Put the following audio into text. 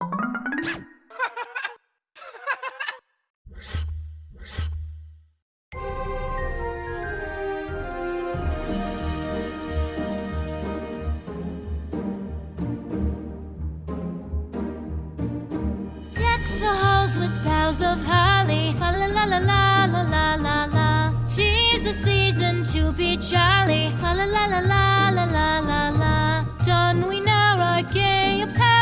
Deck the halls with boughs of holly, la la la la la la la la la. 'Tis the season to be jolly, la la la la la la la la la. Don we now our gay apparel.